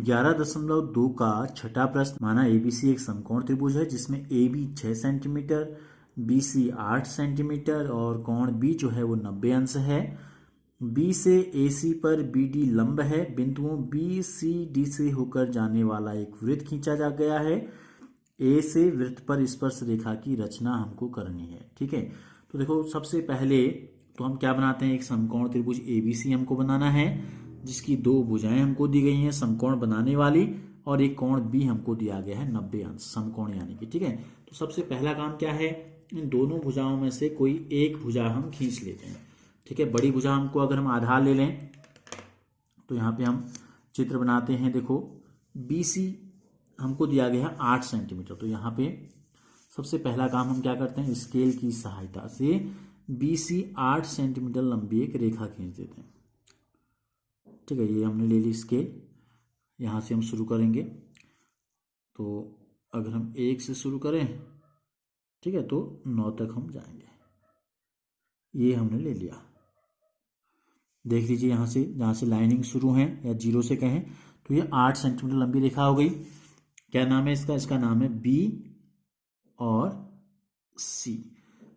11.2 का छठा प्रश्न। माना एबीसी एक समकोण त्रिभुज है जिसमें AB 6 सेंटीमीटर, BC 8 सेंटीमीटर और कोण B जो है वो 90 अंश है। B से AC पर BD लंब है। बिंदुओं BCD से होकर जाने वाला एक वृत्त खींचा जा गया है। A से वृत्त पर स्पर्श रेखा की रचना हमको करनी है। ठीक है, तो देखो सबसे पहले तो हम क्या बनाते हैं, एक समकोण त्रिभुज ABC हमको बनाना है जिसकी दो भुजाएं हमको दी गई हैं समकोण बनाने वाली, और एक कोण B हमको दिया गया है 90 अंश समकोण यानी कि। ठीक है, तो सबसे पहला काम क्या है, इन दोनों भुजाओं में से कोई एक भुजा हम खींच लेते हैं। ठीक है, बड़ी भुजा हमको अगर हम आधार ले लें तो यहाँ पे हम चित्र बनाते हैं। देखो BC हमको दिया गया है 8 सेंटीमीटर, तो यहाँ पे सबसे पहला काम हम क्या करते हैं, स्केल की सहायता से BC 8 सेंटीमीटर लंबी एक रेखा खींच देते हैं। ठीक है, ये हमने ले ली स्केल, यहाँ से हम शुरू करेंगे। तो अगर हम 1 से शुरू करें, ठीक है, तो 9 तक हम जाएंगे। ये हमने ले लिया। देख लीजिए यहाँ से जहाँ से लाइनिंग शुरू है या 0 से कहें तो ये 8 सेंटीमीटर लंबी रेखा हो गई। क्या नाम है इसका, इसका नाम है B और C।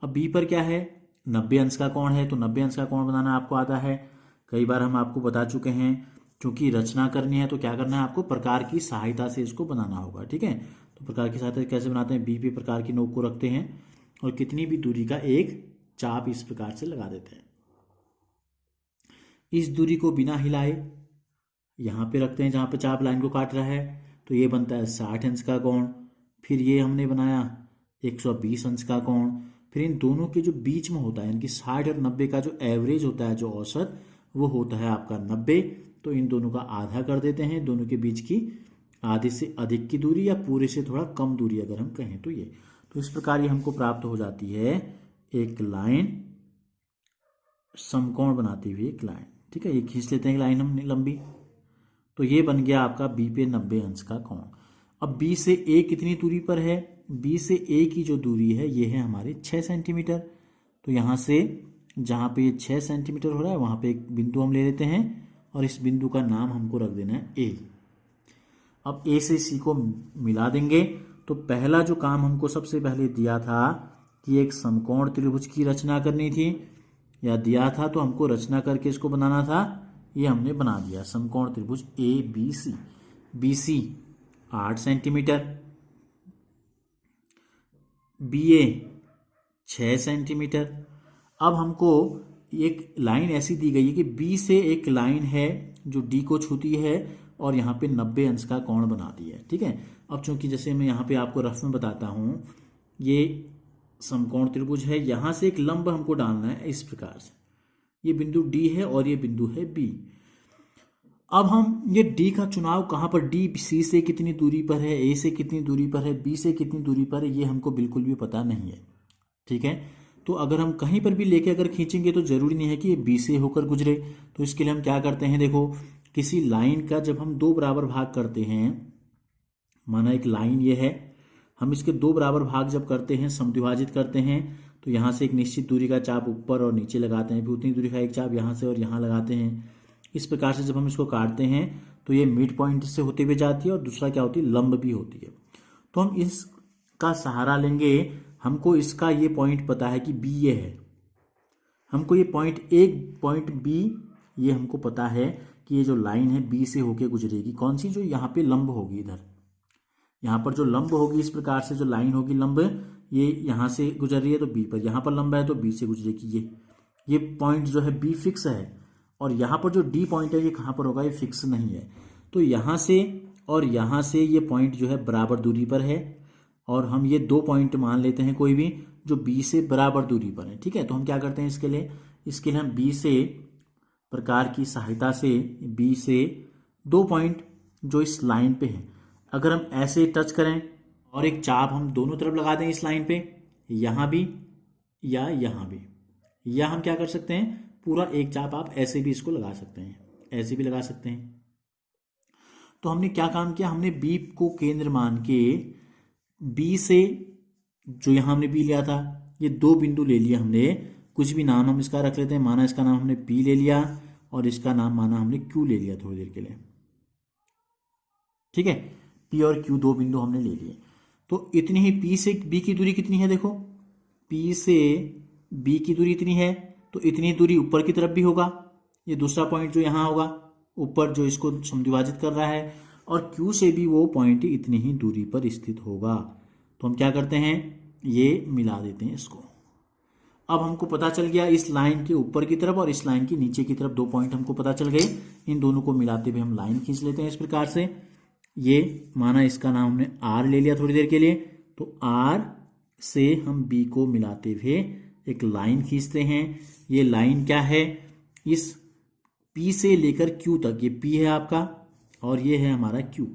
अब B पर क्या है, 90 अंश का कोण है, तो 90 अंश का कोण बनाना आपको आता है, कई बार हम आपको बता चुके हैं। क्योंकि रचना करनी है तो क्या करना है, आपको प्रकार की सहायता से इसको बनाना होगा। ठीक है, तो प्रकार की सहायता कैसे बनाते हैं, B पे प्रकार की नोक को रखते हैं और कितनी भी दूरी का एक चाप इस प्रकार से लगा देते हैं। इस दूरी को बिना हिलाए यहाँ पे रखते हैं जहाँ पे चाप लाइन को काट रहा है, तो ये बनता है 60 अंश का कोण। फिर ये हमने बनाया 120 अंश का कोण। फिर इन दोनों के जो बीच में होता है, इनकी 60 और 90 का जो एवरेज होता है, जो औसत, वो होता है आपका 90। तो इन दोनों का आधा कर देते हैं, दोनों के बीच की आधे से अधिक की दूरी या पूरे से थोड़ा कम दूरी अगर हम कहें तो ये। तो इस प्रकार ये हमको प्राप्त हो जाती है एक लाइन, समकोण बनाती हुई एक लाइन। ठीक है, ये खींच लेते हैं लाइन हम लंबी, तो ये बन गया आपका B पे 90 अंश का कोण। अब B से A कितनी दूरी पर है, B से A की जो दूरी है ये है हमारे 6 सेंटीमीटर। तो यहाँ से जहाँ पे ये 6 सेंटीमीटर हो रहा है वहाँ पे एक बिंदु हम ले लेते हैं और इस बिंदु का नाम हमको रख देना है A। अब A से C को मिला देंगे। तो पहला जो काम हमको सबसे पहले दिया था कि एक समकोण त्रिभुज की रचना करनी थी, या दिया था तो हमको रचना करके इसको बनाना था, ये हमने बना दिया। समकोण त्रिभुज ABC, BC 8 centimetre, BA 6 centimetre. अब हमको एक लाइन ऐसी दी गई है कि B से एक लाइन है जो D को छूती है और यहाँ पे 90 अंश का कोण बनाती है। ठीक है, अब चूंकि जैसे मैं यहाँ पे आपको रफ में बताता हूँ, ये समकोण त्रिभुज है, यहाँ से एक लंब हमको डालना है इस प्रकार से। ये बिंदु D है और ये बिंदु है B। अब हम ये D का चुनाव कहाँ पर, D C से कितनी दूरी पर है, A से कितनी दूरी पर है, B से कितनी दूरी पर है, ये हमको बिल्कुल भी पता नहीं है। ठीक है, तो अगर हम कहीं पर भी लेके अगर खींचेंगे तो जरूरी नहीं है कि ये B से होकर गुजरे। तो इसके लिए हम क्या करते हैं, देखो किसी लाइन का जब हम 2 बराबर भाग करते हैं, माना एक लाइन ये है, हम इसके 2 बराबर भाग जब करते हैं, समद्विभाजित करते हैं, तो यहाँ से एक निश्चित दूरी का चाप ऊपर और नीचे लगाते हैं, फिर उतनी दूरी का एक चाप यहाँ से और यहाँ लगाते हैं। इस प्रकार से जब हम इसको काटते हैं तो ये मिड पॉइंट से होते हुए जाती है और दूसरा क्या होती है, लंब भी होती है। तो हम इसका सहारा लेंगे, हमको इसका ये पॉइंट पता है कि B ये है, हमको ये पॉइंट B ये हमको पता है कि ये जो लाइन है B से होके गुजरेगी, कौन सी, जो यहाँ पे लंब होगी, इधर यहाँ पर जो लंब होगी, इस प्रकार से जो लाइन होगी लंब, ये यहाँ से गुजर रही है तो B पर, यहाँ पर लंब है तो B से गुजरेगी। ये पॉइंट जो है B फिक्स है, और यहाँ पर जो D पॉइंट है ये कहाँ पर होगा, ये फिक्स नहीं है। तो यहाँ से और यहाँ से ये पॉइंट जो है बराबर दूरी पर है, और हम ये 2 पॉइंट मान लेते हैं कोई भी जो B से बराबर दूरी पर है। ठीक है, तो हम क्या करते हैं इसके लिए हम B से प्रकार की सहायता से B से 2 पॉइंट जो इस लाइन पे है, अगर हम ऐसे टच करें और एक चाप हम दोनों तरफ लगा दें इस लाइन पे, यहाँ भी या यहाँ भी, या हम क्या कर सकते हैं, पूरा एक चाप आप ऐसे भी इसको लगा सकते हैं, ऐसे भी लगा सकते हैं। तो हमने क्या काम किया, हमने B को केंद्र मान के B से, जो यहाँ हमने B लिया था, ये 2 बिंदु ले लिया हमने, कुछ भी नाम हम इसका रख लेते हैं, माना इसका नाम हमने P ले लिया और इसका नाम माना हमने Q ले लिया थोड़ी देर के लिए। ठीक है, P और Q दो बिंदु हमने ले लिए। तो इतनी ही P से B की दूरी कितनी है, देखो P से B की दूरी इतनी है, तो इतनी दूरी ऊपर की तरफ भी होगा, ये दूसरा पॉइंट जो यहाँ होगा ऊपर जो इसको समद्विभाजित कर रहा है, और Q से भी वो पॉइंट इतनी ही दूरी पर स्थित होगा। तो हम क्या करते हैं, ये मिला देते हैं इसको। अब हमको पता चल गया इस लाइन के ऊपर की तरफ और इस लाइन की नीचे की तरफ दो पॉइंट हमको पता चल गए। इन दोनों को मिलाते हुए हम लाइन खींच लेते हैं इस प्रकार से। ये माना इसका नाम हमने R ले लिया थोड़ी देर के लिए, तो R से हम B को मिलाते हुए एक लाइन खींचते हैं। ये लाइन क्या है, इस P से लेकर Q तक, ये P है आपका और ये है हमारा Q।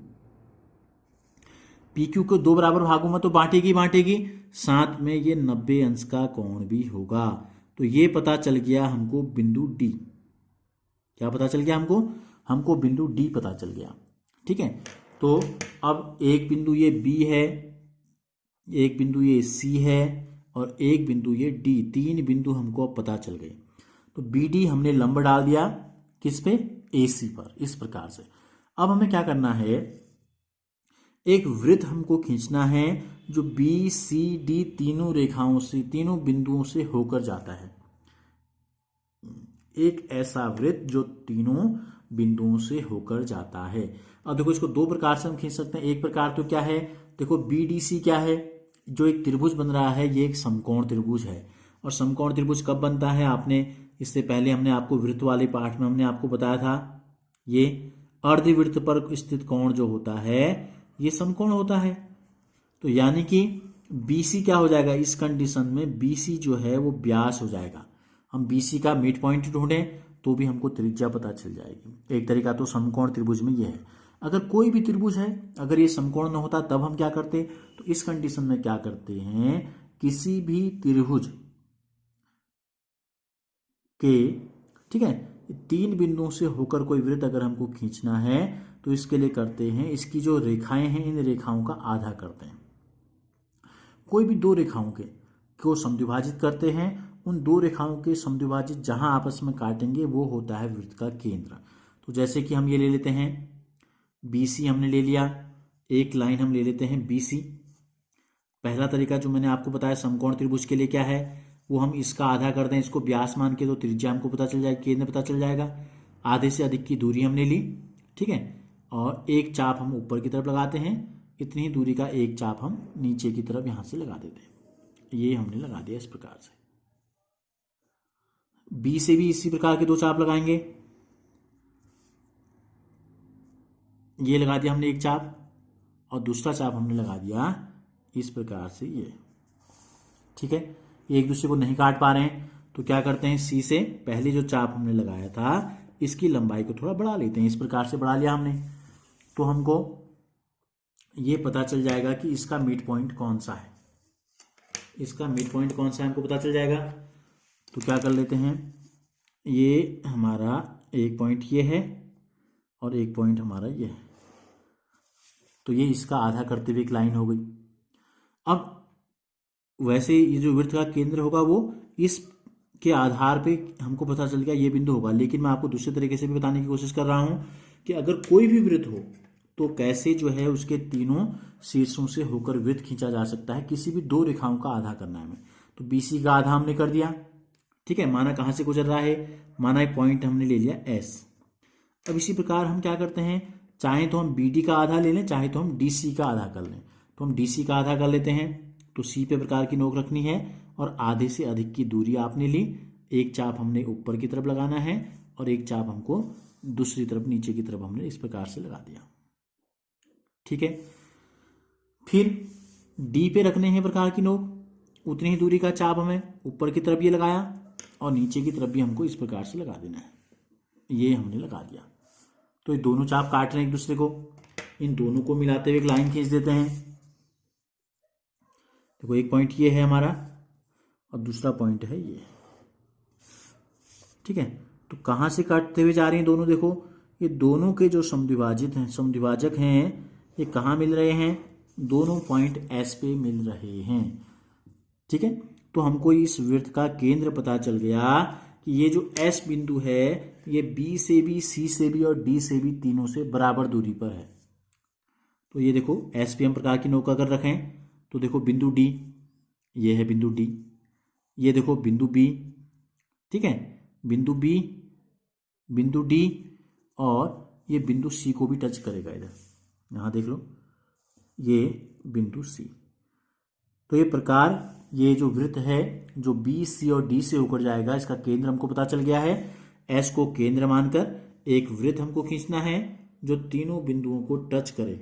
PQ को दो बराबर भागों में तो बांटेगी, साथ में ये 90 अंश का कोण भी होगा। तो ये पता चल गया हमको बिंदु D। क्या पता चल गया हमको बिंदु D पता चल गया। ठीक है, तो अब एक बिंदु ये B है, एक बिंदु ये C है और एक बिंदु ये D, तीन बिंदु हमको अब पता चल गए। तो BD हमने लंब डाल दिया किस पे, AC पर, इस प्रकार से। अब हमें क्या करना है, एक वृत्त हमको खींचना है जो BCD तीनों रेखाओं से, तीनों बिंदुओं से होकर जाता है। एक ऐसा वृत्त जो तीनों बिंदुओं से होकर जाता है। अब देखो इसको दो प्रकार से हम खींच सकते हैं। एक प्रकार तो क्या है, देखो BDC क्या है, जो एक त्रिभुज बन रहा है, ये एक समकोण त्रिभुज है। और समकोण त्रिभुज कब बनता है, आपने इससे पहले हमने आपको वृत्त वाले पाठ में हमने आपको बताया था, ये अर्धवृत्त पर स्थित कोण जो होता है ये समकोण होता है। तो यानी कि BC क्या हो जाएगा, इस कंडीशन में BC जो है वो व्यास हो जाएगा। हम BC का मिड पॉइंट ढूंढें तो भी हमको त्रिज्या पता चल जाएगी। एक तरीका तो समकोण त्रिभुज में ये है। अगर कोई भी त्रिभुज है, अगर ये समकोण न होता तब हम क्या करते, तो इस कंडीशन में क्या करते हैं, किसी भी त्रिभुज के, ठीक है, तीन बिंदुओं से होकर कोई वृत्त अगर हमको खींचना है तो इसके लिए करते हैं, इसकी जो रेखाएं हैं इन रेखाओं का आधा करते हैं। कोई भी दो रेखाओं के को समद्विभाजित करते हैं, उन दो रेखाओं के समद्विभाजित जहां आपस में काटेंगे वो होता है वृत्त का केंद्र। तो जैसे कि हम ये ले लेते हैं BC, हमने ले लिया, एक लाइन हम ले लेते हैं BC। पहला तरीका जो मैंने आपको बताया समकोण त्रिभुज के लिए क्या है, वो हम इसका आधा कर दें, इसको व्यास मान के, तो त्रिज्या हमको पता चल जाएगी, केंद्र पता चल जाएगा। आधे से अधिक की दूरी हमने ली, ठीक है, और एक चाप हम ऊपर की तरफ लगाते हैं, इतनी ही दूरी का एक चाप हम नीचे की तरफ यहां से लगा देते हैं। ये हमने लगा दिया इस प्रकार से। B से भी इसी प्रकार के दो चाप लगाएंगे, ये लगा दिया हमने एक चाप, और दूसरा चाप हमने लगा दिया इस प्रकार से ये। ठीक है, ये एक दूसरे को नहीं काट पा रहे हैं तो क्या करते हैं, C से पहले जो चाप हमने लगाया था इसकी लंबाई को थोड़ा बढ़ा लेते हैं। इस प्रकार से बढ़ा लिया हमने, तो हमको ये पता चल जाएगा कि इसका मिड पॉइंट कौन सा है, इसका मिड पॉइंट कौन सा है हमको पता चल जाएगा। तो क्या कर लेते हैं, ये हमारा एक पॉइंट ये है और एक पॉइंट हमारा ये है, तो ये इसका आधा करते हुए एक लाइन हो गई। अब वैसे ये जो वृत्त का केंद्र होगा वो इस के आधार पे हमको पता चल गया ये बिंदु होगा, लेकिन मैं आपको दूसरे तरीके से भी बताने की कोशिश कर रहा हूं कि अगर कोई भी वृत्त हो तो कैसे जो है उसके तीनों शीर्षों से होकर वृत्त खींचा जा सकता है। किसी भी दो रेखाओं का आधा करना है हमें, तो BC का आधा हमने कर दिया, ठीक है, माना कहां से गुजर रहा है, माना एक पॉइंट हमने ले लिया S। अब इसी प्रकार हम क्या करते हैं, चाहे तो हम BD का आधा ले लें, चाहे तो हम DC का आधा कर लें। तो हम DC का आधा कर लेते हैं, तो C पे प्रकार की नोक रखनी है और आधे से अधिक की दूरी आपने ली, एक चाप हमने ऊपर की तरफ लगाना है और एक चाप हमको दूसरी तरफ नीचे की तरफ हमने इस प्रकार से लगा दिया। ठीक है, फिर D पे रखने हैं प्रकार की नोक, उतनी ही दूरी का चाप हमें ऊपर की तरफ ये लगाया और नीचे की तरफ भी हमको इस प्रकार से लगा देना है, ये हमने लगा दिया। तो ये दोनों चाप काट रहे हैं एक दूसरे को, इन दोनों को मिलाते हुए एक लाइन खींच देते हैं। देखो एक पॉइंट ये है हमारा और दूसरा पॉइंट है ये, ठीक है। तो कहां से काटते हुए जा रहे हैं दोनों, देखो ये दोनों के जो समद्विभाजित हैं, समद्विभाजक हैं, ये कहाँ मिल रहे हैं, दोनों पॉइंट S पे मिल रहे हैं। ठीक है, तो हमको इस वृत्त का केंद्र पता चल गया कि ये जो S बिंदु है ये B से भी, C से भी और D से भी तीनों से बराबर दूरी पर है। तो ये देखो एसपीएम प्रकार की नौका अगर रखें तो देखो बिंदु डी, ये है बिंदु डी, ये देखो बिंदु बी, ठीक है, बिंदु बी, बिंदु डी, और ये बिंदु सी को भी टच करेगा इधर, यहाँ देख लो ये बिंदु सी। तो ये प्रकार, ये जो वृत्त है जो बी, सी और डी से होकर जाएगा, इसका केंद्र हमको पता चल गया है। एस को केंद्र मानकर एक वृत्त हमको खींचना है जो तीनों बिंदुओं को टच करे।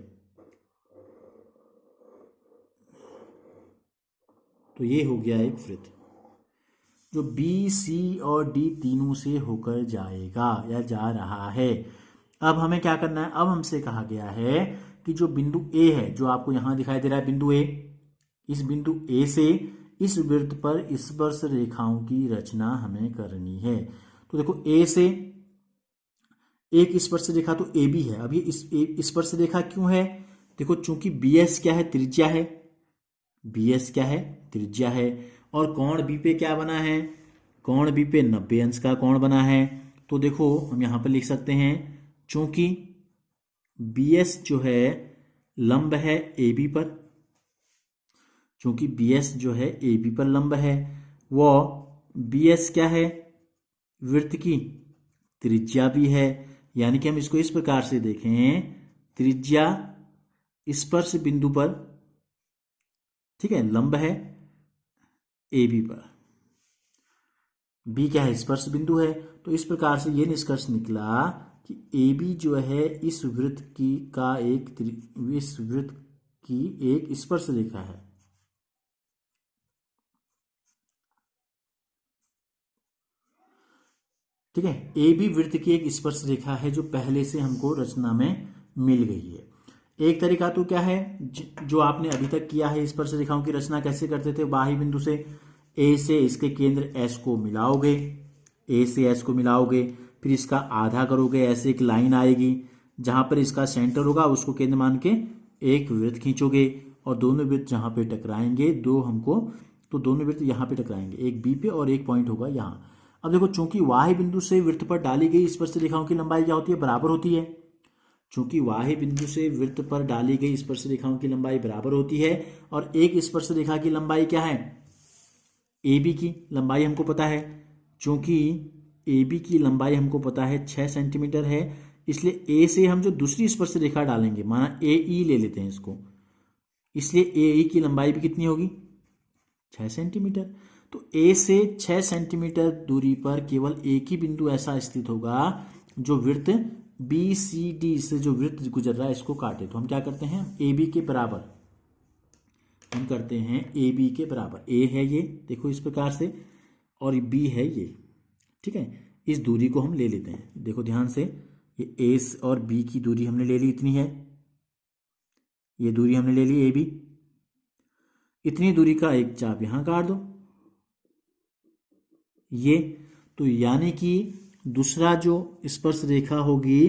तो ये हो गया एक वृत्त जो बी, सी और डी तीनों से होकर जाएगा या जा रहा है। अब हमें क्या करना है, अब हमसे कहा गया है कि जो बिंदु ए है, जो आपको यहां दिखाई दे रहा है बिंदु ए, इस बिंदु ए से इस वृत्त पर स्पर्श रेखाओं की रचना हमें करनी है। तो देखो ए से एक स्पर्श रेखा तो ए बी है। अब ये स्पर्श रेखा क्यों है, देखो चूंकि बी एस क्या है, त्रिज्या है, बी एस क्या है, त्रिज्या है, और कोण बी पे क्या बना है, कोण बी पे 90 अंश का कोण बना है। तो देखो हम यहां पर लिख सकते हैं, चूंकि बी एस जो है लंब है ए बी पर, चूंकि बी एस जो है ए बी पर लंब है, वो बी एस क्या है, वृत्त की त्रिज्या भी है। यानी कि हम इसको इस प्रकार से देखें, त्रिज्या स्पर्श बिंदु पर, ठीक है, लंब है ए बी पर, बी क्या है, स्पर्श बिंदु है। तो इस प्रकार से ये निष्कर्ष निकला कि ए बी जो है इस वृत्त की का इस वृत्त की एक स्पर्श रेखा है। ठीक है, ए बी वृत्त की एक स्पर्श रेखा है जो पहले से हमको रचना में मिल गई है। एक तरीका तो क्या है, जो आपने अभी तक किया है, स्पर्श रेखाओं की रचना कैसे करते थे, बाह्य बिंदु से ए से इसके केंद्र एस को मिलाओगे, ए से एस को मिलाओगे, फिर इसका आधा करोगे, ऐसे एक लाइन आएगी, जहां पर इसका सेंटर होगा उसको केंद्र मान के एक वृत्त खींचोगे, और दोनों वृत्त जहां पे टकराएंगे, तो दोनों वृत्त यहां पे टकराएंगे, एक बी पे और एक पॉइंट होगा यहां। अब देखो चूंकि वाह्य बिंदु से वृत्त पर डाली गई स्पर्श रेखाओं की लंबाई क्या होती है, बराबर होती है। चूंकि वाह्य बिंदु से वृत्त पर डाली गई स्पर्श रेखाओं की लंबाई बराबर होती है, और एक स्पर्श रेखा की लंबाई क्या है, ए बी की लंबाई हमको पता है। चूंकि ए बी की लंबाई हमको पता है 6 सेंटीमीटर है, इसलिए ए से हम जो दूसरी स्पर्श रेखा डालेंगे, माना ए ई ले लेते हैं इसको, इसलिए ए ई की लंबाई भी कितनी होगी, 6 सेंटीमीटर। तो ए से 6 सेंटीमीटर दूरी पर केवल एक ही बिंदु ऐसा स्थित होगा जो वृत्त बी सी डी से जो वृत्त गुजर रहा है इसको काटे। तो हम क्या करते हैं, ए बी के बराबर हम करते हैं, ए बी के बराबर, ए है ये देखो इस प्रकार से, और बी है ये, ठीक है, इस दूरी को हम ले लेते हैं। देखो ध्यान से, ये ए और बी की दूरी हमने ले ली, इतनी है, ये दूरी हमने ले ली ए बी, इतनी दूरी का एक चाप यहां काट दो, ये, तो यानी कि दूसरा जो स्पर्श रेखा होगी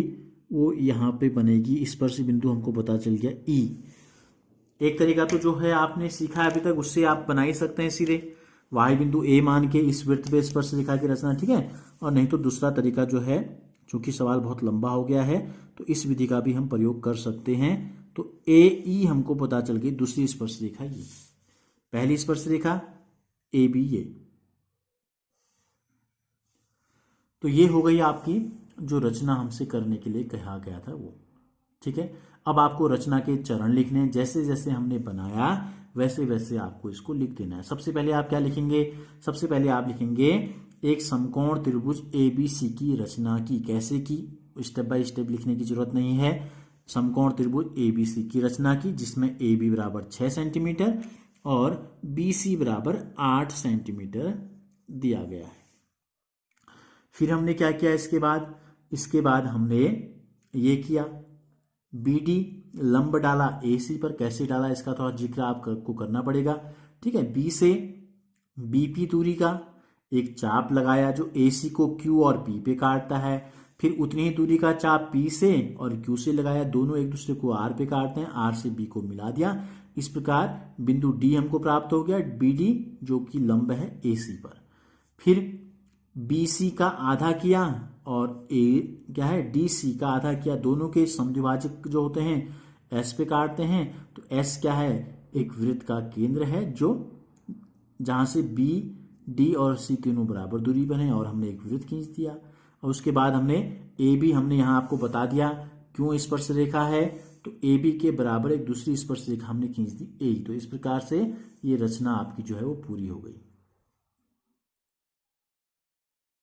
वो यहां पे बनेगी, स्पर्श बिंदु हमको पता चल गया ई। एक तरीका तो जो है आपने सीखा है अभी तक, उससे आप बना ही सकते हैं सीधे, वाह्य बिंदु ए मान के इस वृत्त पे स्पर्श रेखा की रचना, ठीक है। और नहीं तो दूसरा तरीका जो है, चूंकि सवाल बहुत लंबा हो गया है तो इस विधि का भी हम प्रयोग कर सकते हैं। तो ए ई हमको पता चल गई, दूसरी स्पर्श रेखा ये, पहली स्पर्श रेखा ए बी ये। तो ये हो गई आपकी जो रचना हमसे करने के लिए कहा गया था वो, ठीक है। अब आपको रचना के चरण लिखने हैं, जैसे जैसे हमने बनाया वैसे वैसे आपको इसको लिख देना है। सबसे पहले आप क्या लिखेंगे, सबसे पहले आप लिखेंगे एक समकोण त्रिभुज एबीसी की रचना की। कैसे की, स्टेप बाय स्टेप लिखने की जरूरत नहीं है। समकोण त्रिभुज एबीसी की रचना की, जिसमें ए बी बराबर 6 सेंटीमीटर और बी सी बराबर 8 सेंटीमीटर दिया गया है। फिर हमने क्या किया, इसके बाद हमने ये किया, बी डी लंब डाला ए सी पर। कैसे डाला इसका थोड़ा जिक्र आपको करना पड़ेगा, ठीक है। बी से बीपी दूरी का एक चाप लगाया जो ए सी को क्यू और पी पे काटता है। फिर उतनी ही दूरी का चाप पी से और क्यू से लगाया, दोनों एक दूसरे को आर पे काटते हैं, आर से बी को मिला दिया। इस प्रकार बिंदु डी हमको प्राप्त हो गया, बी डी जो कि लंब है ए सी पर। फिर बी सी का आधा किया और ए क्या है डी सी का आधा किया। दोनों के समद्विभाजक जो होते हैं एस पे काटते हैं तो एस क्या है, एक वृत्त का केंद्र है जो जहां से बी डी और सी तीनों बराबर दूरी पर हैं और हमने एक वृत्त खींच दिया। और उसके बाद हमने ए बी हमने यहाँ आपको बता दिया क्यों स्पर्श रेखा है, तो ए बी के बराबर एक दूसरी स्पर्श रेखा हमने खींच दी ए। तो इस प्रकार से ये रचना आपकी जो है वो पूरी हो गई।